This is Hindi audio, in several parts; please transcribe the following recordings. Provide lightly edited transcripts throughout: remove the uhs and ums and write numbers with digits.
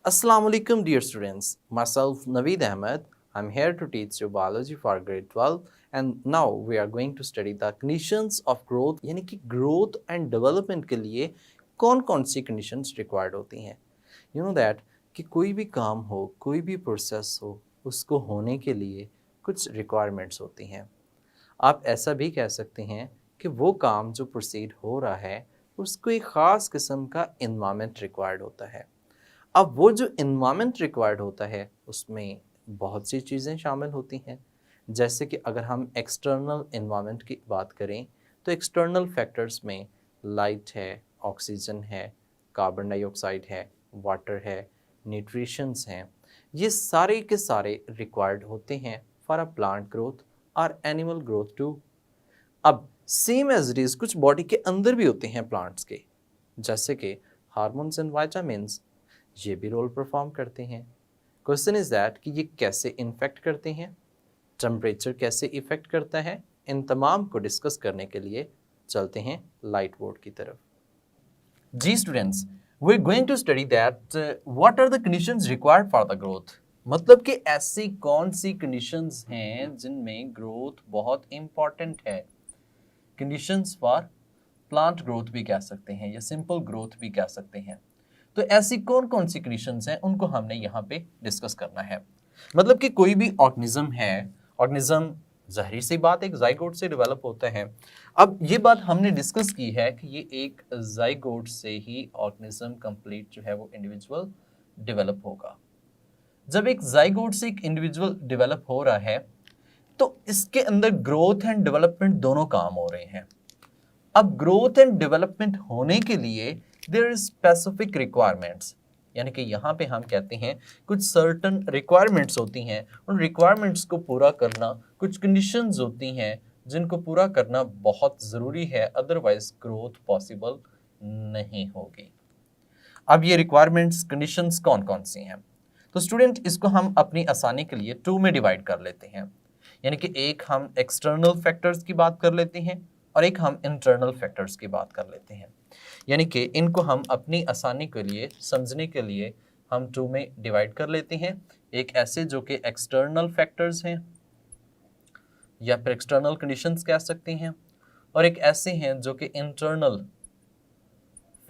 Assalamu alaikum dear students. Myself Naveed Ahmed. I'm here to teach you biology for grade 12 and now we are going to study the conditions of growth यानी कि growth and development के लिए कौन कौन सी conditions required होती हैं. You know that कि कोई भी काम हो, कोई भी process हो, उसको होने के लिए कुछ requirements होती हैं. आप ऐसा भी कह सकते हैं कि वो काम जो proceed हो रहा है उसको एक ख़ास किस्म का environment required होता है. अब वो जो इन्वायरमेंट रिक्वायर्ड होता है उसमें बहुत सी चीज़ें शामिल होती हैं. जैसे कि अगर हम एक्सटर्नल इन्वायरमेंट की बात करें तो एक्सटर्नल फैक्टर्स में लाइट है, ऑक्सीजन है, कार्बन डाइऑक्साइड है, वाटर है, न्यूट्रिशंस हैं. ये सारे के सारे रिक्वायर्ड होते हैं फॉर अ प्लांट ग्रोथ और एनिमल ग्रोथ टू. अब सेम एज इट इज़ कुछ बॉडी के अंदर भी होते हैं प्लांट्स के, जैसे कि हार्मोन्स एंड वाइटामिन्स, ये भी रोल परफॉर्म करते हैं. क्वेश्चन इज दैट कि ये कैसे इन्फेक्ट करते हैं, टेम्परेचर कैसे इफेक्ट करता है. इन तमाम को डिस्कस करने के लिए चलते हैं लाइट बोर्ड की तरफ. जी students, we are going to study that what are the conditions required for the growth. मतलब कि ऐसी कौन सी कंडीशंस हैं जिनमें ग्रोथ बहुत इंपॉर्टेंट है. कंडीशंस फॉर प्लांट ग्रोथ भी कह सकते हैं या सिंपल ग्रोथ भी कह सकते हैं. तो ऐसी कौन कौन सी कंडीशंस हैं उनको हमने यहाँ पे डिस्कस करना है. मतलब कि कोई भी ऑर्गेनिज्म है, ऑर्गेनिज्म ज़ाहिर सी बात एक जाइगोट से डेवलप होता है. अब ये बात हमने डिस्कस की है कि ये एक जाइगोट से ही ऑर्गेनिज्म कंप्लीट जो है वो इंडिविजुअल डेवलप होगा. जब एक जाइगोट से एक इंडिविजुअल डेवलप हो रहा है तो इसके अंदर ग्रोथ एंड डेवलपमेंट दोनों काम हो रहे हैं. अब ग्रोथ एंड डेवलपमेंट होने के लिए देयर इज स्पेसिफिक रिक्वायरमेंट्स, यानी कि यहाँ पे हम कहते हैं कुछ सर्टन रिक्वायरमेंट्स होती हैं. उन रिक्वायरमेंट्स को पूरा करना, कुछ कंडीशंस होती हैं जिनको पूरा करना बहुत ज़रूरी है, अदरवाइज ग्रोथ पॉसिबल नहीं होगी. अब ये रिक्वायरमेंट्स कंडीशंस कौन कौन सी हैं? तो स्टूडेंट इसको हम अपनी आसानी के लिए टू में डिवाइड कर लेते हैं. यानी कि एक हम एक्सटर्नल फैक्टर्स की बात कर लेते हैं और एक हम इंटरनल फैक्टर्स की बात कर लेते हैं. यानी कि इनको हम अपनी आसानी के लिए समझने के लिए हम टू में डिवाइड कर लेते हैं. एक ऐसे जो कि एक्सटर्नल फैक्टर्स हैं या फिर एक्सटर्नल कंडीशंस कह सकते हैं, और एक ऐसे हैं जो कि इंटरनल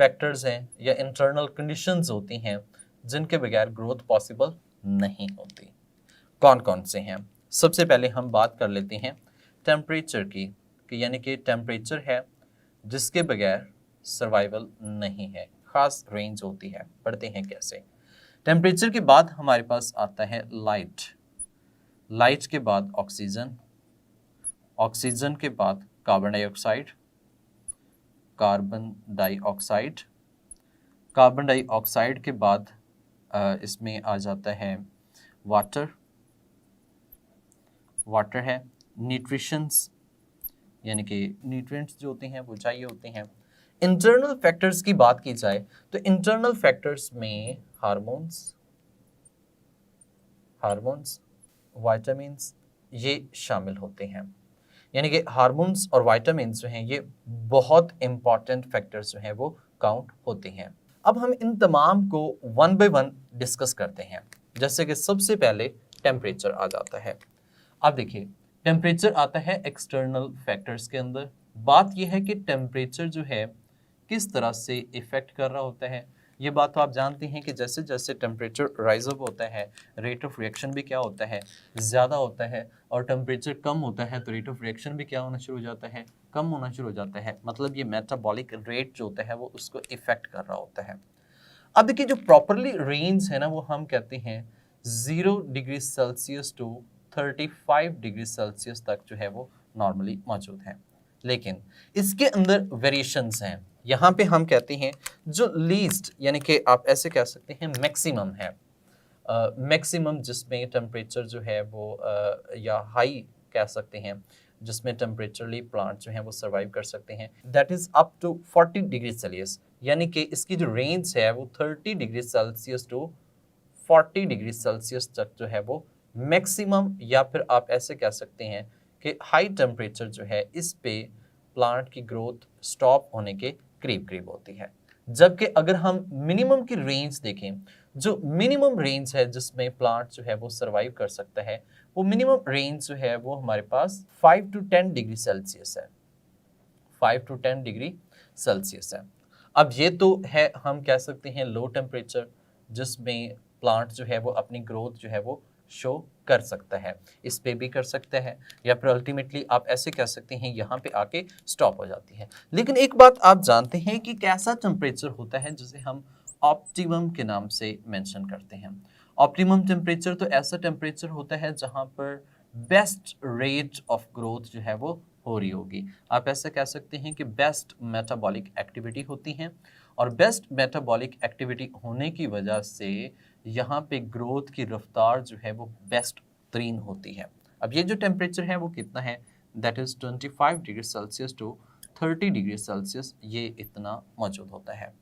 फैक्टर्स हैं या इंटरनल कंडीशंस होती हैं जिनके बगैर ग्रोथ पॉसिबल नहीं होती. कौन कौन से हैं? सबसे पहले हम बात कर लेते हैं टेम्परेचर की, कि यानी कि टेम्परेचर है जिसके बगैर सर्वाइवल नहीं है. खास रेंज होती है. पढ़ते हैं कैसे. टेम्परेचर के बाद हमारे पास आता है लाइट, लाइट के बाद ऑक्सीजन, ऑक्सीजन के बाद carbon dioxide, carbon dioxide, carbon dioxide के बाद इसमें आ जाता है वाटर, वाटर है, न्यूट्रिशंस यानी कि न्यूट्रिएंट्स जो होते हैं वो चाहिए होते हैं. इंटरनल फैक्टर्स की बात की जाए तो इंटरनल फैक्टर्स में हार्मोन्स, हार्मोन्स, विटामिन्स ये शामिल होते हैं. यानी कि हार्मोन्स और विटामिन्स जो हैं ये बहुत इंपॉर्टेंट फैक्टर्स जो हैं वो काउंट होते हैं. अब हम इन तमाम को वन बाय वन डिस्कस करते हैं. जैसे कि सबसे पहले टेम्परेचर आ जाता है. अब देखिए टेम्परेचर आता है एक्सटर्नल फैक्टर्स के अंदर. बात यह है कि टेम्परेचर जो है किस तरह से इफ़ेक्ट कर रहा होता है. ये बात तो आप जानते हैं कि जैसे जैसे टेम्परेचर राइज अप होता है रेट ऑफ रिएक्शन भी क्या होता है, ज़्यादा होता है. और टेम्परेचर कम होता है तो रेट ऑफ रिएक्शन भी क्या होना शुरू हो जाता है, कम होना शुरू हो जाता है. मतलब ये मेटाबॉलिक रेट जो होता है वो उसको इफ़ेक्ट कर रहा होता है. अब देखिए जो प्रॉपरली रेंज है ना वो हम कहते हैं 0 degree Celsius to 35 degree Celsius तक जो है वो नॉर्मली मौजूद है. लेकिन इसके अंदर वेरिएशंस हैं. यहाँ पे हम कहते हैं जो लीस्ट यानी कि आप ऐसे कह सकते हैं मैक्सिमम है. मैक्सिमम जिसमें टेम्परेचर जो है वो या हाई कह सकते हैं जिसमें टेम्परेचरली प्लांट जो हैं वो सर्वाइव कर सकते हैं, that is up to 40 degree Celsius. यानी कि इसकी जो रेंज है वो 30 degree Celsius to 40 degree Celsius तक जो है वो मैक्सिमम, या फिर आप ऐसे कह सकते हैं कि हाई टेम्परेचर जो है इस पे प्लांट की ग्रोथ स्टॉप होने के करीब करीब होती है. जबकि अगर हम मिनिमम की रेंज देखें जो मिनिमम रेंज है जिसमें प्लांट जो है वो सर्वाइव कर सकता है, वो मिनिमम रेंज जो है वो हमारे पास 5 to 10 डिग्री सेल्सियस है, 5 to 10 डिग्री सेल्सियस है। अब ये तो है, हम कह सकते हैं लो टेम्परेचर, जिसमें प्लांट जो है वो अपनी ग्रोथ जो है वो शो कर सकता है, इस पे भी कर सकता है, या फिर अल्टीमेटली आप ऐसे कह सकते हैं यहाँ पे आके स्टॉप हो जाती है। लेकिन एक बात आप जानते हैं कि कैसा टेम्परेचर होता है जिसे हम ऑप्टिमम के नाम से मेंशन करते हैं। ऑप्टिमम टेम्परेचर तो ऐसा टेम्परेचर होता है जहाँ पर बेस्ट रेट ऑफ ग्रोथ जो है वो हो रही होगी। आप ऐसा कह सकते हैं कि बेस्ट मेटाबॉलिक एक्टिविटी होती है, और बेस्ट मेटाबॉलिक एक्टिविटी होने की वजह से यहाँ पे ग्रोथ की रफ्तार जो है वो बेस्ट तरीन होती है। अब ये जो टेम्परेचर है वो कितना है, that is 25 degree Celsius to 30 degree Celsius, ये इतना मौजूद होता है।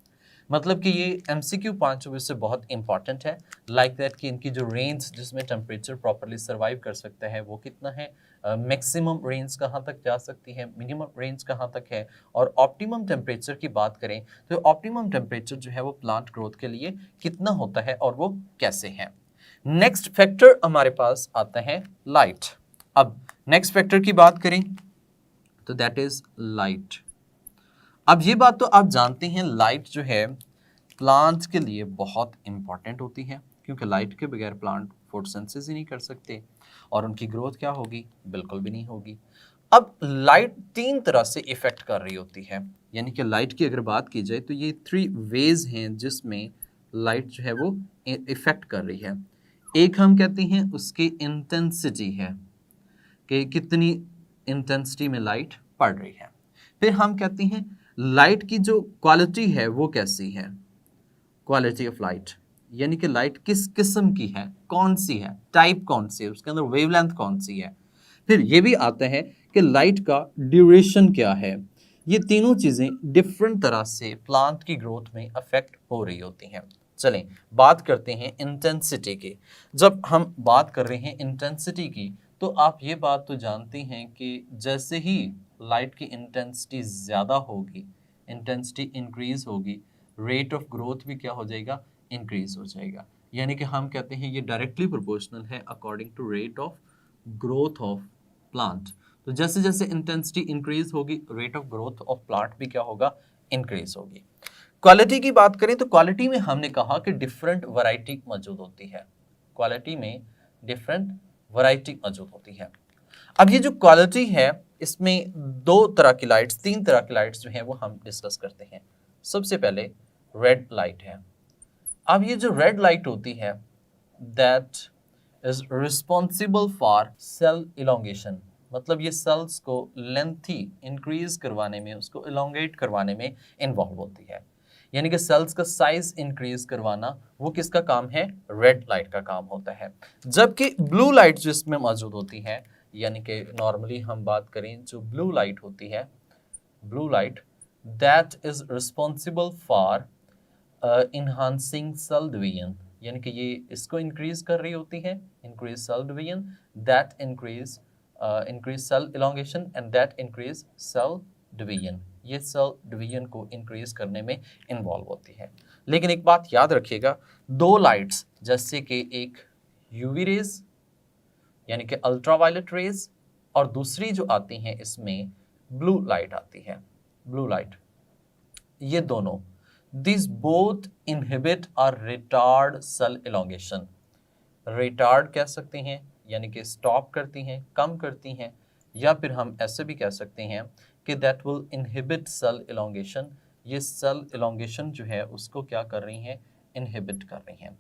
मतलब कि ये MCQ पांचों में से बहुत इंपॉर्टेंट है, लाइक दैट कि इनकी जो रेंज जिसमें टेम्परेचर प्रॉपरली सर्वाइव कर सकता है वो कितना है, मैक्सिमम रेंज कहाँ तक जा सकती है, मिनिमम रेंज कहाँ तक है, और ऑप्टिमम टेम्परेचर की बात करें तो ऑप्टिमम टेम्परेचर जो है वो प्लांट ग्रोथ के लिए कितना होता है और वो कैसे है। नेक्स्ट फैक्टर हमारे पास आता है लाइट। अब नेक्स्ट फैक्टर की बात करें तो दैट इज लाइट। अब ये बात तो आप जानते हैं, लाइट जो है प्लांट्स के लिए बहुत इंपॉर्टेंट होती है, क्योंकि लाइट के बगैर प्लांट फोटोसिंथेसिस ही नहीं कर सकते, और उनकी ग्रोथ क्या होगी, बिल्कुल भी नहीं होगी। अब लाइट तीन तरह से इफेक्ट कर रही होती है, यानी कि लाइट की अगर बात की जाए तो ये 3 वेज हैं जिसमें लाइट जो है वो इफेक्ट कर रही है। एक हम कहते हैं उसकी इंटेंसिटी है, कि कितनी इंटेंसिटी में लाइट पड़ रही है। फिर हम कहते हैं लाइट की जो क्वालिटी है वो कैसी है, क्वालिटी ऑफ लाइट, यानी कि लाइट किस किस्म की है, कौन सी है, टाइप कौन सी है, उसके अंदर वेवलेंथ कौन सी है। फिर ये भी आता है कि लाइट का ड्यूरेशन क्या है। ये तीनों चीजें डिफरेंट तरह से प्लांट की ग्रोथ में अफेक्ट हो रही होती हैं। चलें बात करते हैं इंटेंसिटी की। जब हम बात कर रहे हैं इंटेंसिटी की, तो आप ये बात तो जानते हैं कि जैसे ही लाइट की इंटेंसिटी ज़्यादा होगी, इंटेंसिटी इंक्रीज होगी, रेट ऑफ ग्रोथ भी क्या हो जाएगा, इंक्रीज हो जाएगा। यानी कि हम कहते हैं ये डायरेक्टली प्रोपोर्शनल है according to rate of growth of plant. तो जैसे जैसे इंटेंसिटी इंक्रीज होगी, rate of growth of plant भी क्या होगा, इंक्रीज होगी। क्वालिटी की बात करें तो क्वालिटी में हमने कहा कि डिफरेंट वैरायटी मौजूद होती है, क्वालिटी में डिफरेंट वैरायटी मौजूद होती है। अब ये जो क्वालिटी है इसमें दो तरह की लाइट्स, तीन तरह की लाइट्स जो हैं वो हम डिस्कस करते हैं। सबसे पहले रेड लाइट है। अब ये जो रेड लाइट होती है that is responsible for sale elongation, मतलब ये सेल्स को लेंथी इंक्रीज करवाने में, उसको इलोंगेट करवाने में इन्वॉल्व होती है। यानी कि सेल्स का साइज इंक्रीज करवाना वो किसका काम है, रेड लाइट का काम होता है। जबकि ब्लू लाइट जो इसमें मौजूद होती है, यानी कि नॉर्मली हम बात करें जो ब्लू लाइट होती है, blue light that is responsible for enhancing cell division, यानी कि ये इसको इंक्रीज कर रही होती है, increase cell division, that increase cell elongation and that increase cell division, ये सेल डिवीजन को इंक्रीज करने में इन्वॉल्व होती है। लेकिन एक बात याद रखिएगा, दो लाइट्स जैसे कि एक यूवी रेज यानी कि अल्ट्रावायलेट रेज, और दूसरी जो आती हैं इसमें ब्लू लाइट आती है, ब्लू लाइट, ये दोनों दिस बोथ इनहिबिट और रिटार्ड सेल इलोंगेशन। रिटार्ड कह सकते हैं यानी कि स्टॉप करती हैं, कम करती हैं, या फिर हम ऐसे भी कह सकते हैं कि that will inhibit cell elongation, ये सेल इलोंगेशन जो है उसको क्या कर रही हैं, इनहिबिट कर रही हैं।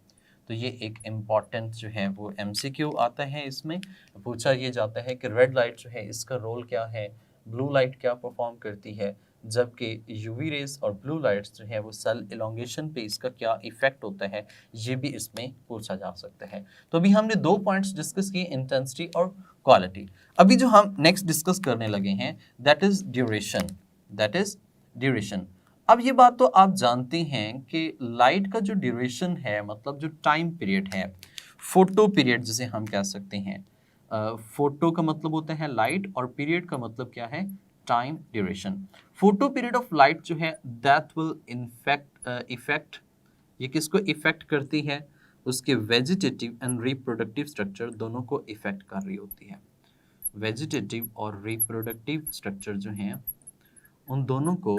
तो ये एक इम्पॉर्टेंट जो है वो MCQ आता है, इसमें पूछा ये जाता है कि रेड लाइट जो है इसका रोल क्या है, ब्लू लाइट क्या परफॉर्म करती है, जबकि यूवी रेज और ब्लू लाइट्स जो है वो सेल इलोंगेशन पे इसका क्या इफेक्ट होता है, ये भी इसमें पूछा जा सकता है। तो अभी हमने दो पॉइंट्स डिस्कस किए, इंटेंसिटी और क्वालिटी। अभी जो हम नेक्स्ट डिस्कस करने लगे हैं that is duration, that is duration. अब ये बात तो आप जानते हैं कि लाइट का जो ड्यूरेशन है, मतलब जो टाइम पीरियड है, फोटो पीरियड जिसे हम कह सकते हैं, फोटो का मतलब होता है लाइट और पीरियड का मतलब क्या है, time duration. Photo period of light जो है दैट विल इफेक्ट ये किसको इफेक्ट करती है? उसके वेजिटेटिव एंड रिप्रोडक्टिव स्ट्रक्चर दोनों को इफेक्ट कर रही होती है। वेजिटेटिव और रिप्रोडक्टिव स्ट्रक्चर जो हैं उन दोनों को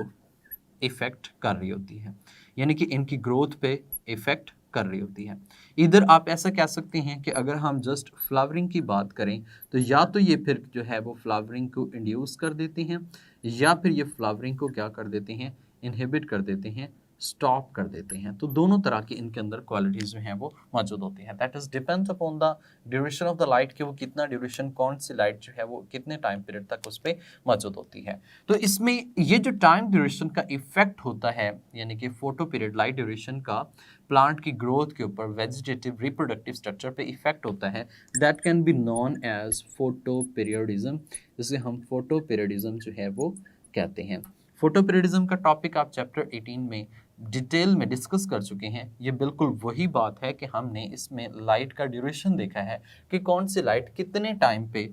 इफेक्ट कर रही होती है, यानी कि इनकी ग्रोथ पे इफेक्ट कर रही होती है। इधर आप ऐसा कह सकते हैं कि अगर हम जस्ट फ्लावरिंग की बात करें तो या तो ये फिर जो है वो फ्लावरिंग को इंड्यूस कर देते हैं या फिर ये फ्लावरिंग को क्या कर देते हैं, इनहिबिट कर देते हैं, स्टॉप कर देते हैं। तो दोनों तरह की इनके अंदर क्वालिटीज जो हैं वो मौजूद होती हैं। That is depends upon the duration of the light, कि वो कितना ड्यूरेशन, कौन सी लाइट जो है वो कितने टाइम पीरियड तक उस पर मौजूद होती है। तो इसमें ये जो टाइम ड्यूरेशन का इफेक्ट होता है, यानी कि फोटो पीरियड, लाइट ड्यूरेशन का प्लांट की ग्रोथ के ऊपर वेजिटेटिव रिप्रोडक्टिव स्ट्रक्चर पे इफेक्ट होता है, that can be known as photo periodism, जिसे हम फोटो पीरियडिज्म जो है वो कहते हैं। फोटो पीरियडिज्म का टॉपिक आप चैप्टर 18 में डिटेल में डिस्कस कर चुके हैं। ये बिल्कुल वही बात है कि हमने इसमें लाइट का ड्यूरेशन देखा है कि कौन सी लाइट कितने टाइम पे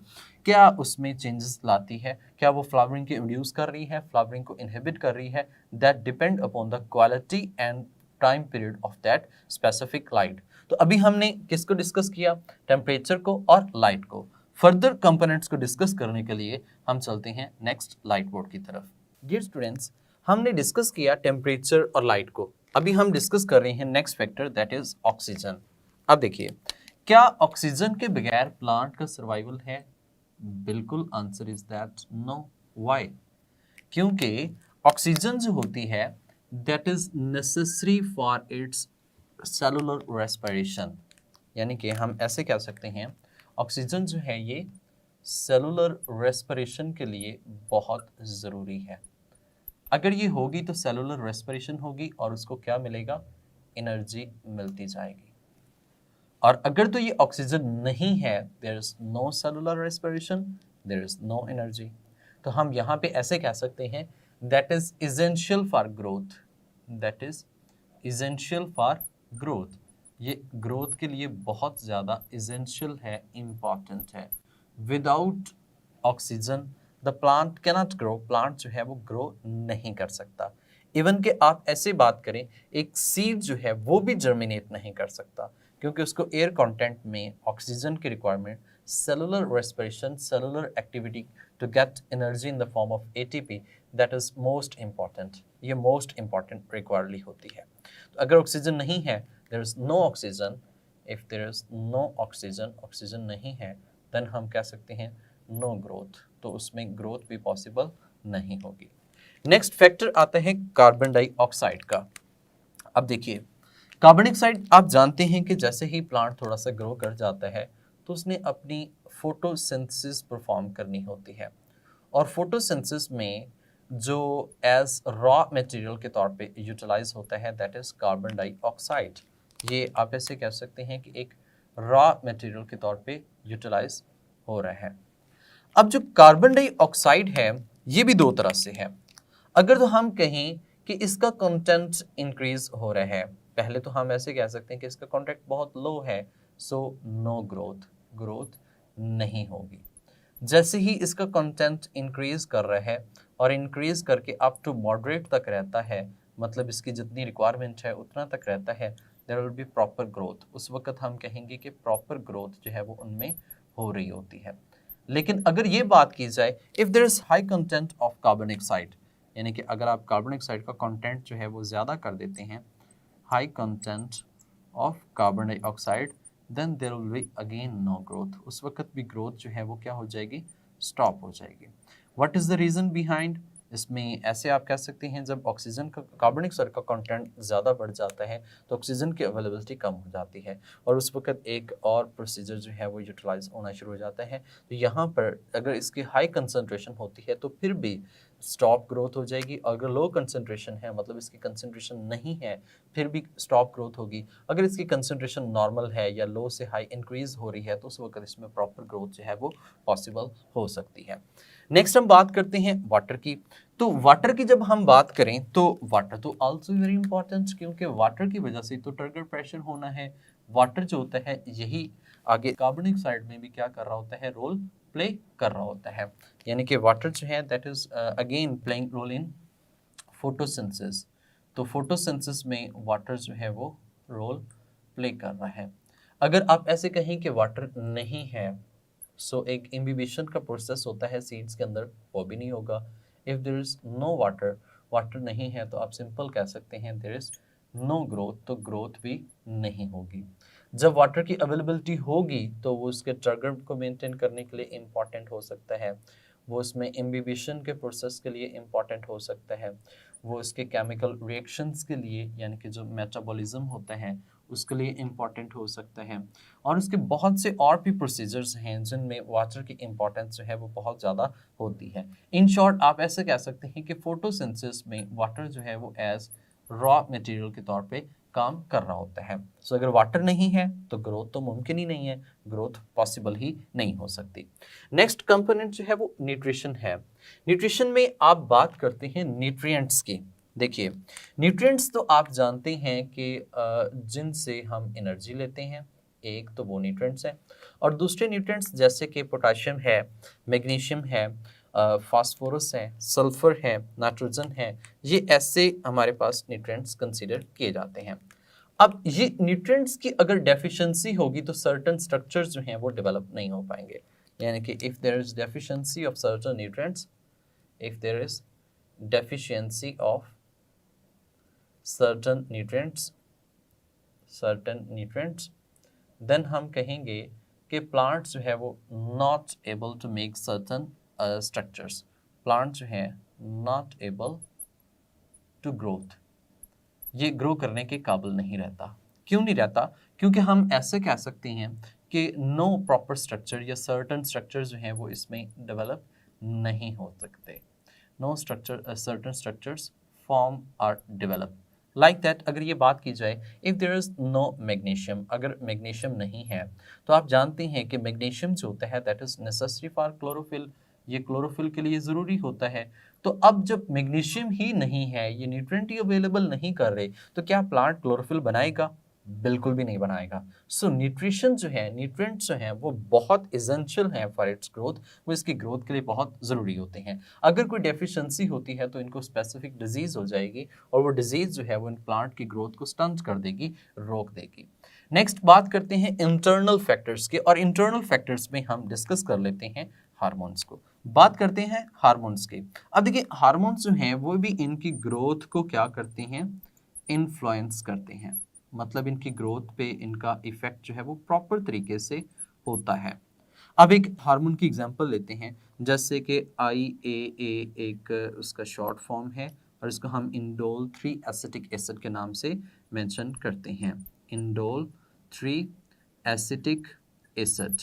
क्या उसमें चेंजेस लाती है, क्या वो फ्लावरिंग को इंड्यूस कर रही है, फ्लावरिंग को इनहिबिट कर रही है। That depend upon the quality and time period of that specific light. तो अभी हमने किसको डिस्कस किया? टेम्परेचर को और लाइट को। फर्दर कंपोनेंट्स को डिस्कस करने के लिए हम चलते हैं नेक्स्ट लाइट बोर्ड की तरफ। डियर स्टूडेंट्स, हमने डिस्कस किया टेम्परेचर और लाइट को। अभी हम डिस्कस कर रहे हैं next factor, that is oxygen. अब देखिए, क्या ऑक्सीजन के बगैर प्लांट का सर्वाइवल है? बिल्कुल, answer is that no. Why? क्योंकि ऑक्सीजन जो होती है that is necessary for its cellular respiration, यानी कि हम ऐसे कह सकते हैं ऑक्सीजन जो है ये सेलुलर रेस्पिरेशन के लिए बहुत ज़रूरी है। अगर ये होगी तो सेलुलर रेस्पिरेशन होगी और उसको क्या मिलेगा? एनर्जी मिलती जाएगी। और अगर तो ये ऑक्सीजन नहीं है, there is no cellular respiration, there is no energy. तो हम यहाँ पे ऐसे कह सकते हैं that is essential for growth, that is essential for growth. ये ग्रोथ के लिए बहुत ज़्यादा इसेंशियल है, इम्पॉर्टेंट है। Without oxygen the plant cannot grow, plant जो है वो ग्रो नहीं कर सकता। इवन कि आप ऐसे बात करें, एक सीड जो है वो भी जर्मिनेट नहीं कर सकता, क्योंकि उसको एयर कंटेंट में ऑक्सीजन की requirement, cellular respiration, cellular activity to get energy in the form of ATP, that is most important. ये मोस्ट इंपॉर्टेंट रिक्वायरली होती है। तो अगर ऑक्सीजन नहीं है, there is no oxygen, if there is no oxygen, oxygen नहीं है, देन हम कह सकते हैं नो ग्रोथ, तो उसमें ग्रोथ भी पॉसिबल नहीं होगी। नेक्स्ट फैक्टर आता है कार्बन डाइऑक्साइड का। अब देखिए, कार्बन डाइऑक्साइड आप जानते हैं कि जैसे ही प्लांट थोड़ा सा ग्रो कर जाता है तो उसने अपनी फोटोसिंथेसिस परफॉर्म करनी होती है, और फोटोसिंथेसिस में जो एज रॉ मटेरियल के तौर पे यूटिलाइज होता है दैट इज कार्बन डाइऑक्साइड। ये आप ऐसे कह सकते हैं कि एक रॉ मटेरियल के तौर पे यूटिलाइज हो रहा है। अब जो कार्बन डाइऑक्साइड है ये भी दो तरह से है। अगर तो हम कहें कि इसका कंटेंट इंक्रीज हो रहा है, पहले तो हम ऐसे कह सकते हैं कि इसका कंटेंट बहुत लो है, सो नो ग्रोथ, ग्रोथ नहीं होगी। जैसे ही इसका कंटेंट इंक्रीज कर रहा है और इंक्रीज करके अप टू मॉडरेट तक रहता है, मतलब इसकी जितनी रिक्वायरमेंट है उतना तक रहता है, there will be proper growth. उस वक्त हम कहेंगे कि प्रॉपर ग्रोथ जो है वो उनमें हो रही होती है। लेकिन अगर ये बात की जाए, if there is high content of carbon dioxide, यानी कि अगर आप कार्बन डाइऑक्साइड का कंटेंट जो है वो ज़्यादा कर देते हैं, high content of carbon dioxide, then there will be again no growth. उस वक्त भी ग्रोथ जो है वो क्या हो जाएगी? स्टॉप हो जाएगी। What is the reason behind? इसमें ऐसे आप कह सकते हैं, जब ऑक्सीजन का, कार्बन डाइऑक्साइड का कंटेंट ज़्यादा बढ़ जाता है तो ऑक्सीजन की अवेलेबिलिटी कम हो जाती है, और उस वक्त एक और प्रोसीजर जो है वो यूटिलाइज होना शुरू हो जाता है। तो यहाँ पर अगर इसकी हाई कंसनट्रेशन होती है तो फिर भी स्टॉप ग्रोथ हो जाएगी, और अगर लो कंसनट्रेशन है, मतलब इसकी कंसनट्रेशन नहीं है, फिर भी स्टॉप ग्रोथ होगी। अगर इसकी कंसनट्रेशन नॉर्मल है या लो से हाई इंक्रीज हो रही है तो उस वक्त इसमें प्रॉपर ग्रोथ जो है वो पॉसिबल हो सकती है। नेक्स्ट हम बात करते हैं वाटर की। तो वाटर की जब हम बात करें तो वाटर तो आल्सो वेरी इंपॉर्टेंट, क्योंकि वाटर की वजह से तो टर्गर प्रेशर होना है। वाटर जो होता है यही आगे कार्बन डाइऑक्साइड में भी क्या कर रहा होता है? रोल प्ले कर रहा होता है। यानी कि वाटर जो है that is again playing role in photosynthesis. तो फोटोसिंथेसिस में वाटर जो है वो रोल प्ले कर रहा है। अगर आप ऐसे कहें कि वाटर नहीं है, सो एक इम्बिबिशन का प्रोसेस होता है सीड्स के अंदर, वो भी नहीं होगा। If there is no water, water नहीं है, तो आप सिंपल कह सकते हैं देयर इज नो ग्रोथ, तो ग्रोथ भी नहीं होगी। जब वाटर की अवेलेबिलिटी होगी तो वो उसके ट्रिगर को मेंटेन करने के लिए इम्पॉर्टेंट हो सकता है, वो उसमें इम्बिबिशन के प्रोसेस के लिए इम्पॉर्टेंट हो सकता है, वो उसके केमिकल रिएक्शंस के लिए यानी कि जो मेटाबॉलिज्म होता है उसके लिए इम्पॉर्टेंट हो सकता है, और उसके बहुत से और भी प्रोसीजर्स हैं जिनमें वाटर की इम्पॉर्टेंस जो है वो बहुत ज़्यादा होती है। इन शॉर्ट आप ऐसे कह सकते हैं कि फोटोसिंथेसिस में वाटर जो है वो एज रॉ मटेरियल के तौर पे काम कर रहा होता है। सो अगर वाटर नहीं है तो ग्रोथ तो मुमकिन ही नहीं है, ग्रोथ पॉसिबल ही नहीं हो सकती। नेक्स्ट कंपोनेंट जो है वो न्यूट्रिशन है। न्यूट्रिशन में आप बात करते हैं न्यूट्रिएंट्स की। देखिए, न्यूट्रिएंट्स तो आप जानते हैं कि जिनसे हम एनर्जी लेते हैं, एक तो वो न्यूट्रिएंट्स हैं, और दूसरे न्यूट्रिएंट्स जैसे कि पोटाशियम है, मैग्नीशियम है, फास्फोरस है, सल्फर है, नाइट्रोजन है, ये ऐसे हमारे पास न्यूट्रिएंट्स कंसीडर किए जाते हैं। अब ये न्यूट्रिएंट्स की अगर डेफिशिएंसी होगी तो सर्टेन स्ट्रक्चर्स जो हैं वो डेवलप नहीं हो पाएंगे। यानी कि if there is deficiency of certain nutrients, if there is deficiency of certain nutrients, then हम कहेंगे कि plants जो है वो not able to make certain structures, plants जो है not able to growth, ये ग्रो करने के काबिल नहीं रहता। क्यों नहीं रहता? क्योंकि हम ऐसे कह सकते हैं कि नो प्रॉपर स्ट्रक्चर या सर्टन स्ट्रक्चर जो हैं वो इसमें डेवलप नहीं हो सकते। No structure, certain structures form are develop like that. अगर ये बात की जाए, if there is no magnesium, अगर मैग्नीशियम नहीं है तो आप जानते हैं कि मैग्नीशियम जो होता है that is necessary for chlorophyll, ये क्लोरोफिल के लिए ज़रूरी होता है। तो अब जब मैग्नीशियम ही नहीं है, ये न्यूट्रिएंट ही अवेलेबल नहीं कर रहे, तो क्या प्लांट क्लोरोफिल बनाएगा? बिल्कुल भी नहीं बनाएगा। सो न्यूट्रिशन जो है, न्यूट्रिएंट्स जो हैं वो बहुत एसेंशियल हैं फॉर इट्स ग्रोथ, वो इसकी ग्रोथ के लिए बहुत ज़रूरी होते हैं। अगर कोई डेफिशिएंसी होती है तो इनको स्पेसिफिक डिजीज़ हो जाएगी, और वो डिजीज़ जो है वो इन प्लांट की ग्रोथ को स्टंट कर देगी, रोक देगी। नेक्स्ट बात करते हैं इंटरनल फैक्टर्स के, और इंटरनल फैक्टर्स में हम डिस्कस कर लेते हैं हार्मोन्स को। बात करते हैं हार्मोन्स के। अब देखिए, हार्मोन्स जो हैं वो भी इनकी ग्रोथ को क्या करते हैं? इन्फ्लुएंस करते हैं। मतलब इनकी ग्रोथ पे इनका इफेक्ट जो है वो प्रॉपर तरीके से होता है। अब एक हार्मोन की एग्जांपल लेते हैं, जैसे कि IAA एक उसका शॉर्ट फॉर्म है, और इसको हम इंडोल 3 एसिटिक एसिड के नाम से मेंशन करते हैं। Indole 3 acetic acid.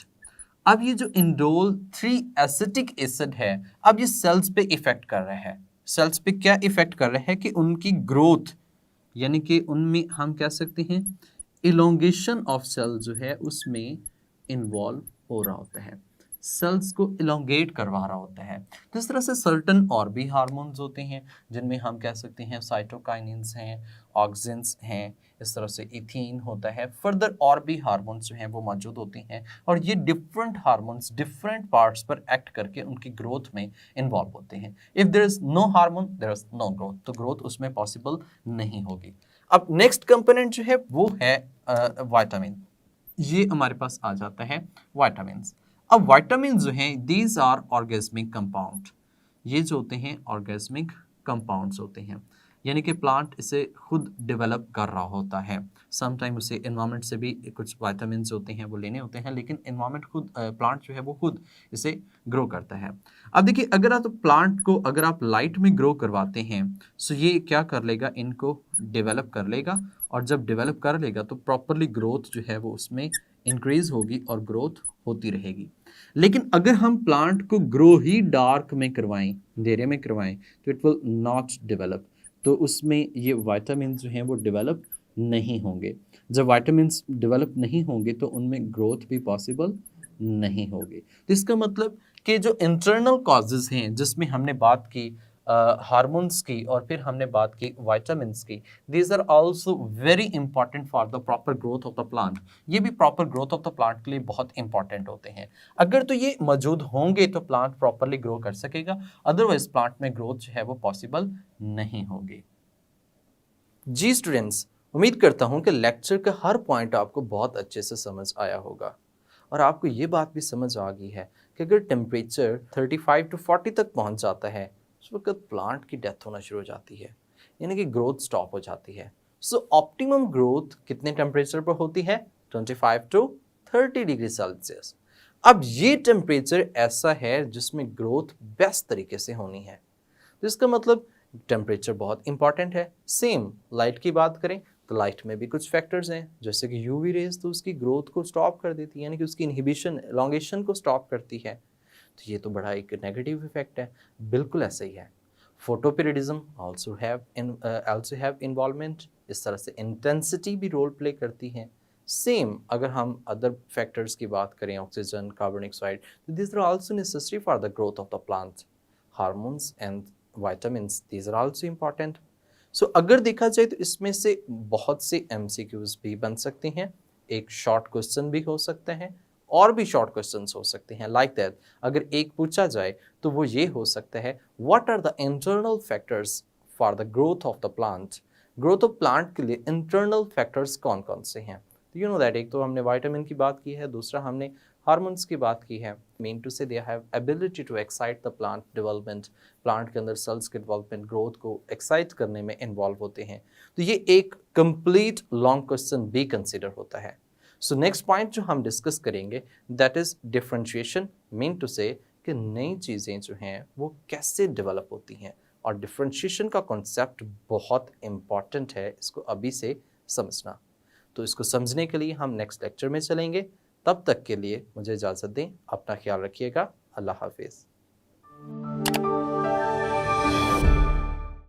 अब ये जो इंडोल 3 एसिटिक एसिड है, अब ये सेल्स पे इफेक्ट कर रहा है। सेल्स पे क्या इफेक्ट कर रहा है कि उनकी ग्रोथ, यानी कि उनमें हम कह सकते हैं इलोंगेशन ऑफ सेल जो है उसमें इन्वॉल्व हो रहा होता है, सेल्स को इलोंगेट करवा रहा होता है। तो इस तरह से सर्टन और भी हार्मोन्स होते हैं जिनमें हम कह सकते हैं साइटोकाइनिन्स हैं, ऑक्सिन्स हैं, इस तरह से इथीन होता है। फर्दर और भी हार्मोन्स जो हैं वो मौजूद होते हैं, और ये डिफरेंट हार्मोन्स डिफरेंट पार्ट्स पर एक्ट करके उनकी ग्रोथ में इन्वॉल्व होते हैं। If there is no hormone there is no growth, तो ग्रोथ उसमें पॉसिबल नहीं होगी। अब नेक्स्ट कंपोनेंट जो है वो है विटामिन। ये हमारे पास आ जाता है विटामिन। अब विटामिन जो हैं दीज आर ऑर्गेस्मिक कंपाउंड, ये जो होते हैं ऑर्गेस्मिक कंपाउंड्स होते हैं, यानी कि प्लांट इसे खुद डेवलप कर रहा होता है। समटाइम उसे इन्वायरमेंट से भी कुछ विटामिन होते हैं वो लेने होते हैं, लेकिन इन्वायरमेंट खुद प्लांट जो है वो खुद इसे ग्रो करता है। अब देखिए, अगर आप प्लांट को अगर आप लाइट में ग्रो करवाते हैं, सो ये क्या कर लेगा? इनको डेवलप कर लेगा, और जब डेवलप कर लेगा तो प्रॉपरली ग्रोथ जो है वो उसमें इंक्रीज होगी और ग्रोथ होती रहेगी। लेकिन अगर हम प्लांट को ग्रो ही डार्क में करवाएं, अंधेरे में करवाएं, तो इट विल नॉट डेवलप, तो उसमें ये विटामिन जो हैं वो डेवलप नहीं होंगे। जब विटामिन डेवलप नहीं होंगे तो उनमें ग्रोथ भी पॉसिबल नहीं होगी। तो इसका मतलब कि जो इंटरनल कॉजेज़ हैं जिसमें हमने बात की हार्मोन्स की, और फिर हमने बात की विटामिन्स की, these are also very important for the proper growth of the plant. ये भी proper growth of the plant के लिए बहुत इंपॉर्टेंट होते हैं। अगर तो ये मौजूद होंगे तो प्लांट प्रॉपरली ग्रो कर सकेगा, अदरवाइज प्लांट में ग्रोथ जो है वो पॉसिबल नहीं होगी। जी स्टूडेंट्स, उम्मीद करता हूँ कि लेक्चर का हर पॉइंट आपको बहुत अच्छे से समझ आया होगा और आपको ये बात भी समझ आ गई है कि अगर टेम्परेचर 35 टू 40 तक पहुँच जाता है उस वक्त प्लांट की डेथ होना शुरू हो जाती है, यानी कि ग्रोथ स्टॉप हो जाती है। सो ऑप्टिमम ग्रोथ कितने टेम्परेचर पर होती है? 25 टू 30 डिग्री सेल्सियस। अब ये टेम्परेचर ऐसा है जिसमें ग्रोथ बेस्ट तरीके से होनी है, तो इसका मतलब टेम्परेचर बहुत इंपॉर्टेंट है। सेम लाइट की बात करें तो लाइट में भी कुछ फैक्टर्स हैं, जैसे कि यूवी रेज तो उसकी ग्रोथ को स्टॉप कर देती है, यानी कि उसकी इनहिबिशन एलोंगेशन को स्टॉप करती है। तो ये तो बड़ा एक नेगेटिव इफेक्ट है। बिल्कुल ऐसा ही है। फोटोपीरियडिज्म आल्सो हैव इन्वॉल्वमेंट, इस तरह से इंटेंसिटी भी रोल प्ले करती है। सेम अगर हम अदर फैक्टर्स की बात करें, oxygen, carbon dioxide, this are also necessary for the growth of the plant. Hormones and vitamins, these are also important. So अगर देखा जाए तो इसमें से बहुत से MCQs भी बन सकते हैं, एक शॉर्ट क्वेश्चन भी हो सकते हैं और भी शॉर्ट क्वेश्चंस हो सकते हैं। लाइक दैट अगर एक पूछा जाए तो वो ये हो सकता है, what are the internal factors for the growth of the plant. Growth of plant के लिए इंटरनल फैक्टर्स कौन कौन से हैं? यू नो दैट एक तो हमने विटामिन की बात की है, दूसरा हमने हार्मोन्स की बात की है। Mean to say they have ability to excite the plant development, plant के अंदर सेल्स के डेवलपमेंट ग्रोथ को एक्साइट करने में इन्वॉल्व होते हैं। तो ये एक कंप्लीट लॉन्ग क्वेश्चन भी कंसिडर होता है। सो नेक्स्ट पॉइंट जो हम डिस्कस करेंगे that is differentiation. Mean to say कि नई चीज़ें जो हैं वो कैसे डेवलप होती हैं, और डिफरेंशिएशन का कॉन्सेप्ट बहुत इंपॉर्टेंट है, इसको अभी से समझना। तो इसको समझने के लिए हम नेक्स्ट लेक्चर में चलेंगे। तब तक के लिए मुझे इजाज़त दें, अपना ख्याल रखिएगा। अल्लाह हाफिज़।